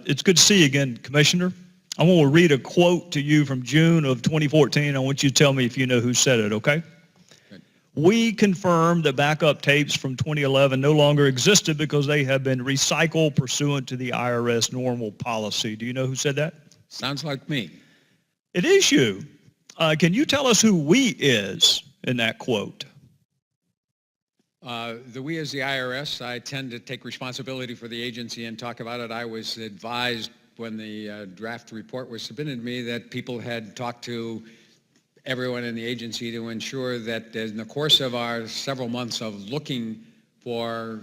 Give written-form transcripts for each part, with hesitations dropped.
It's good to see you again, Commissioner. I want to read a quote to you from June of 2014. I want you to tell me if you know who said it, okay? Good. We confirm that backup tapes from 2011 no longer existed because they have been recycled pursuant to the IRS normal policy. Do you know who said that? Sounds like me. It is you. Can you tell us who we is in that quote? The we as the IRS, I tend to take responsibility for the agency and talk about it. I was advised when the draft report was submitted to me that people had talked to everyone in the agency to ensure that in the course of our several months of looking for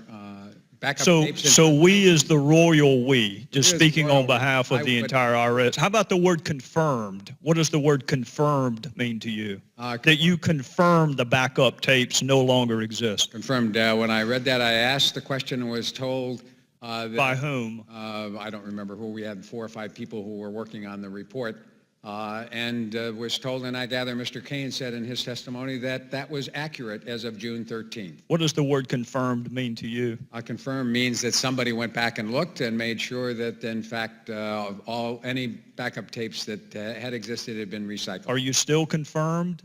backup tapes. So we is the royal we, just speaking on behalf of the would, entire IRS. How about the word confirmed? What does the word confirmed mean to you? That you confirm the backup tapes no longer exist. Confirmed. When I read that, I asked the question and was told that, by whom? I don't remember who. We had 4 or 5 people who were working on the report. And was told, and I gather Mr. Kane said in his testimony that that was accurate as of June 13th. What does the word confirmed mean to you? Confirmed means that somebody went back and looked and made sure that, in fact, any backup tapes that had existed had been recycled. Are you still confirmed?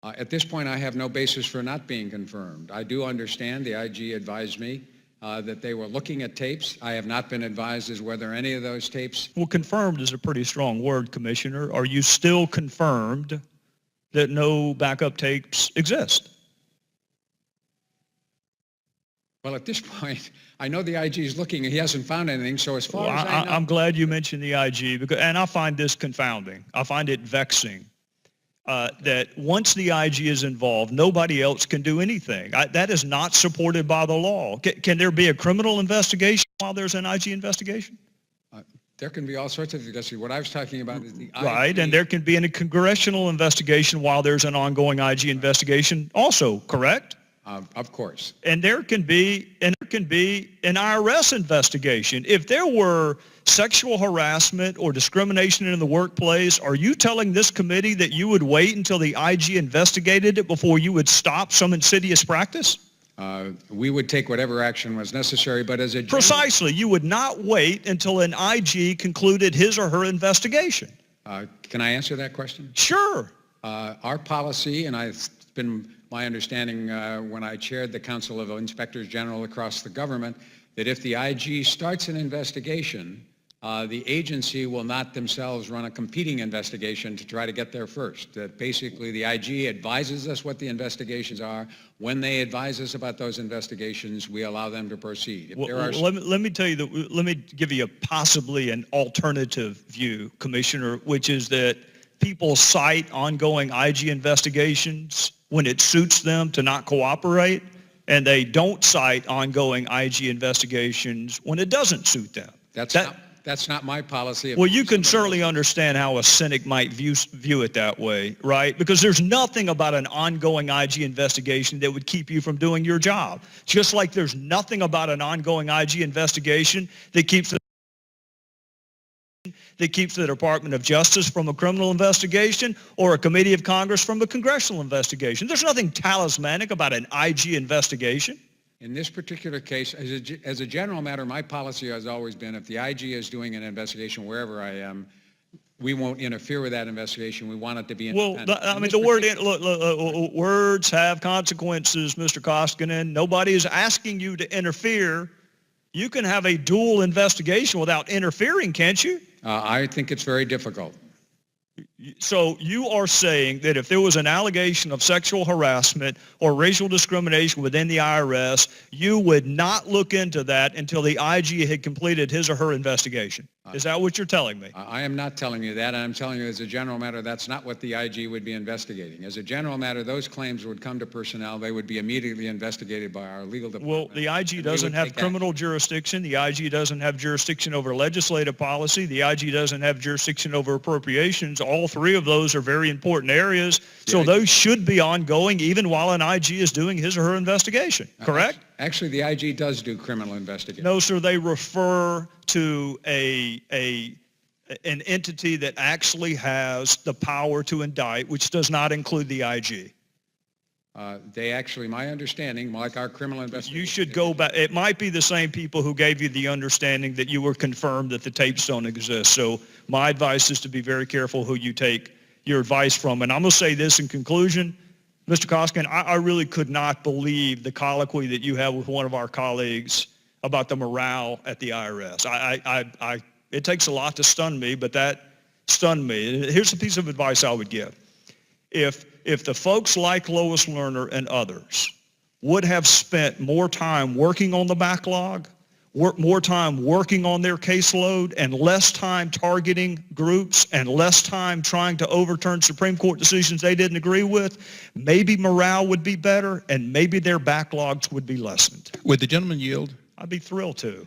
At this point, I have no basis for not being confirmed. I do understand the IG advised me that they were looking at tapes. I have not been advised as whether any of those tapes... Well, confirmed is a pretty strong word, Commissioner. Are you still confirmed that no backup tapes exist? Well, at this point, I know the IG is looking and he hasn't found anything, so as far as I know... I'm glad you mentioned the IG, and I find this confounding. I find it vexing. That once the IG is involved, nobody else can do anything. That is not supported by the law. Can there be a criminal investigation while there's an IG investigation? There can be all sorts of investigations. What I was talking about is the IG... Right, and there can be a congressional investigation while there's an ongoing IG investigation also, correct? Of course. And there can be an IRS investigation. If there were sexual harassment or discrimination in the workplace, are you telling this committee that you would wait until the IG investigated it before you would stop some insidious practice? We would take whatever action was necessary, but as a general... Precisely. You would not wait until an IG concluded his or her investigation. Can I answer that question? Sure. Our policy, and it's been my understanding when I chaired the Council of Inspectors General across the government, that if the IG starts an investigation, the agency will not themselves run a competing investigation to try to get there first. That basically the IG advises us what the investigations are. When they advise us about those investigations, we allow them to proceed. Let me tell you that. Let me give you possibly an alternative view, Commissioner, which is that people cite ongoing IG investigations when it suits them to not cooperate, and they don't cite ongoing IG investigations when it doesn't suit them. That's not my policy. Well, you can certainly understand how a cynic might view it that way, right? Because there's nothing about an ongoing IG investigation that would keep you from doing your job. Just like there's nothing about an ongoing IG investigation that keeps the Department of Justice from a criminal investigation or a committee of Congress from a congressional investigation. There's nothing talismanic about an IG investigation. In this particular case, as a general matter, my policy has always been if the IG is doing an investigation wherever I am, we won't interfere with that investigation. We want it to be independent. Well, I mean, words have consequences, Mr. Koskinen. Nobody is asking you to interfere. You can have a dual investigation without interfering, can't you? I think it's very difficult. So you are saying that if there was an allegation of sexual harassment or racial discrimination within the IRS, you would not look into that until the IG had completed his or her investigation. Is that what you're telling me? I am not telling you that. I'm telling you as a general matter, that's not what the IG would be investigating. As a general matter, those claims would come to personnel. They would be immediately investigated by our legal department. Well, the IG doesn't have criminal jurisdiction. The IG doesn't have jurisdiction over legislative policy. The IG doesn't have jurisdiction over appropriations. All 3 of those are very important areas. So those should be ongoing even while an IG is doing his or her investigation, correct? Actually, the IG does do criminal investigation. No, sir, they refer to an entity that actually has the power to indict, which does not include the IG. They actually, my understanding, like our criminal investigation. You should go back. It might be the same people who gave you the understanding that you were confirmed that the tapes don't exist. So my advice is to be very careful who you take your advice from. And I'm going to say this in conclusion, Mr. Koskinen, I really could not believe the colloquy that you had with one of our colleagues about the morale at the IRS. It takes a lot to stun me, but that stunned me. Here's a piece of advice I would give. If the folks like Lois Lerner and others would have spent more time working on the backlog, more time working on their caseload, and less time targeting groups, and less time trying to overturn Supreme Court decisions they didn't agree with, maybe morale would be better, and maybe their backlogs would be lessened. Would the gentleman yield? I'd be thrilled to.